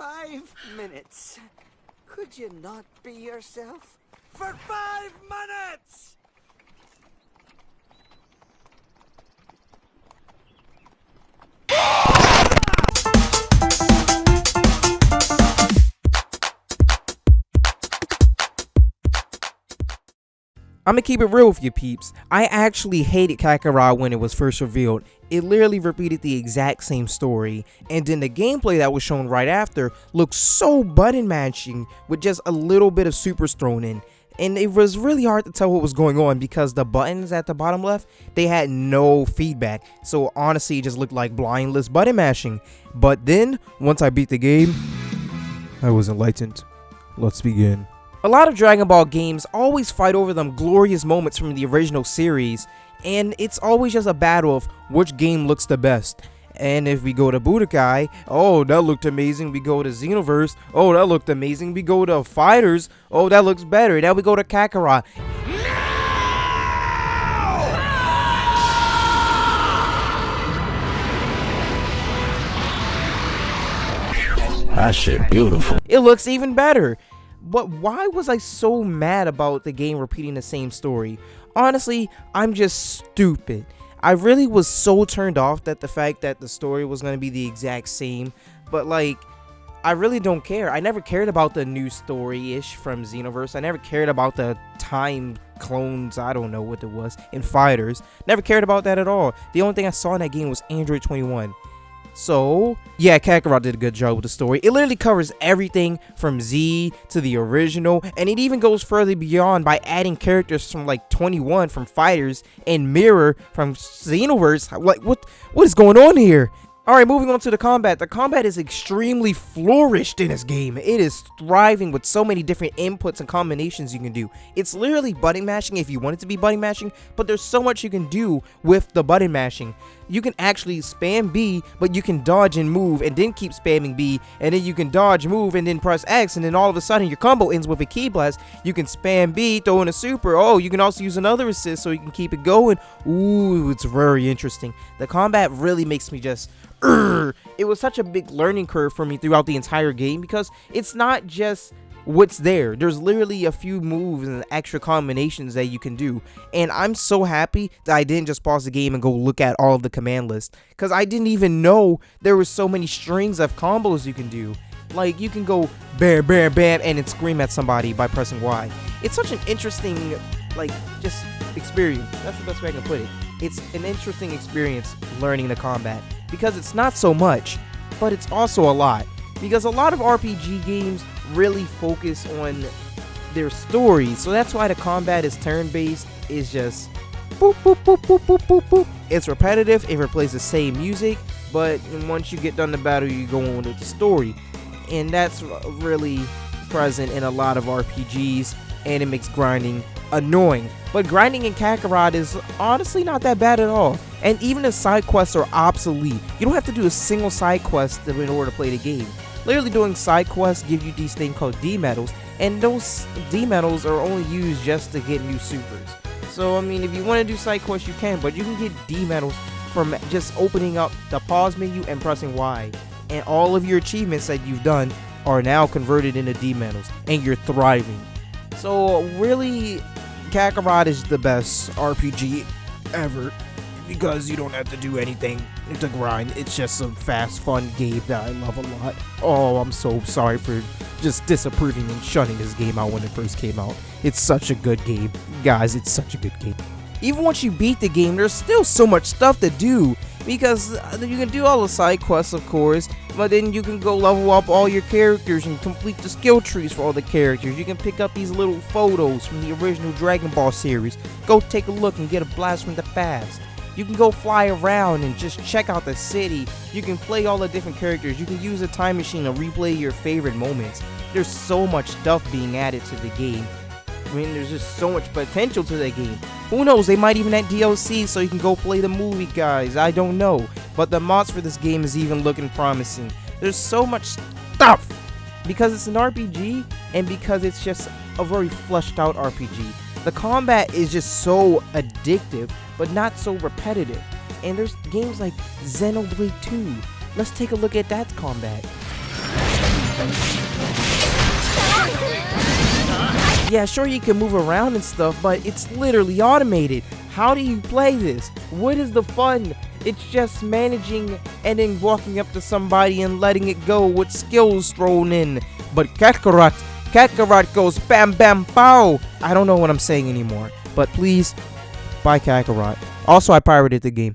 5 minutes. Could you not be yourself? For 5 minutes! I'm gonna keep it real with you peeps. I actually hated Kakarot when it was first revealed. It literally repeated the exact same story, and then the gameplay that was shown right after looked so button matching with just a little bit of supers thrown in. And it was really hard to tell what was going on because the buttons at the bottom left, they had no feedback. So honestly, it just looked like blindless button mashing. But then, once I beat the game, I was enlightened. Let's begin. A lot of Dragon Ball games always fight over them glorious moments from the original series, and it's always just a battle of which game looks the best. And if we go to Budokai, oh, that looked amazing. We go to Xenoverse, oh, that looked amazing. We go to Fighters, oh, that looks better. Now we go to Kakarot. That shit beautiful. It looks even better. But why was I so mad about the game repeating the same story? Honestly, I'm just stupid. I really was so turned off that the fact that the story was going to be the exact same. But like, I really don't care. I never cared about the new story-ish from Xenoverse. I never cared about the time clones, I don't know what it was, in Fighters. Never cared about that at all. The only thing I saw in that game was Android 21. So, yeah, Kakarot did a good job with the story. It literally covers everything from Z to the original, and it even goes further beyond by adding characters from like 21 from Fighters and Mirror from Xenoverse. Like, what is going on here? Alright, moving on to the combat. The combat is extremely flourished in this game. It is thriving with so many different inputs and combinations you can do. It's literally button mashing if you want it to be button mashing, but there's so much you can do with the button mashing. You can actually spam B, but you can dodge and move and then keep spamming B, and then you can dodge, move, and then press X, and then all of a sudden your combo ends with a key blast. You can spam B, throw in a super. Oh, you can also use another assist so you can keep it going. Ooh, it's very interesting. The combat really makes me just... It was such a big learning curve for me throughout the entire game because it's not just what's there. There's literally a few moves and extra combinations that you can do, and I'm so happy that I didn't just pause the game and go look at all of the command list because I didn't even know there were so many strings of combos you can do. Like, you can go bam bam bam and then scream at somebody by pressing Y. It's such an interesting, like, just experience. That's the best way I can put it. It's an interesting experience learning the combat because it's not so much, but it's also a lot. Because a lot of RPG games really focus on their stories, so that's why the combat is turn-based. It's just boop boop boop boop boop boop boop. It's repetitive. It replays the same music, but once you get done the battle, you go on with the story, and that's really present in a lot of RPGs, and it makes grinding annoying. But grinding in Kakarot is honestly not that bad at all, and even the side quests are obsolete. You don't have to do a single side quest in order to play the game. Literally doing side quests give you these things called D medals, and those D medals are only used just to get new supers. So I mean, if you want to do side quests you can, but you can get D medals from just opening up the pause menu and pressing Y, and all of your achievements that you've done are now converted into D medals, and you're thriving. So really, Kakarot is the best RPG ever because you don't have to do anything to grind. It's just a fast, fun game that I love a lot. Oh, I'm so sorry for just disapproving and shunning this game out when it first came out. It's such a good game. Guys, it's such a good game. Even once you beat the game, there's still so much stuff to do because you can do all the side quests, of course, but then you can go level up all your characters and complete the skill trees for all the characters. You can pick up these little photos from the original Dragon Ball series. Go take a look and get a blast from the past. You can go fly around and just check out the city. You can play all the different characters. You can use a time machine to replay your favorite moments. There's so much stuff being added to the game. I mean, there's just so much potential to that game. Who knows, they might even add DLC so you can go play the movie, guys. I don't know. But the mods for this game is even looking promising. There's so much stuff because it's an RPG and because it's just a very fleshed out RPG. The combat is just so addictive, but not so repetitive. And there's games like Xenoblade 2. Let's take a look at that combat. Yeah, sure you can move around and stuff, but it's literally automated. How do you play this? What is the fun? It's just managing and then walking up to somebody and letting it go with skills thrown in. But Kakarot goes bam bam pow. I don't know what I'm saying anymore, but please buy Kakarot. Also, I pirated the game.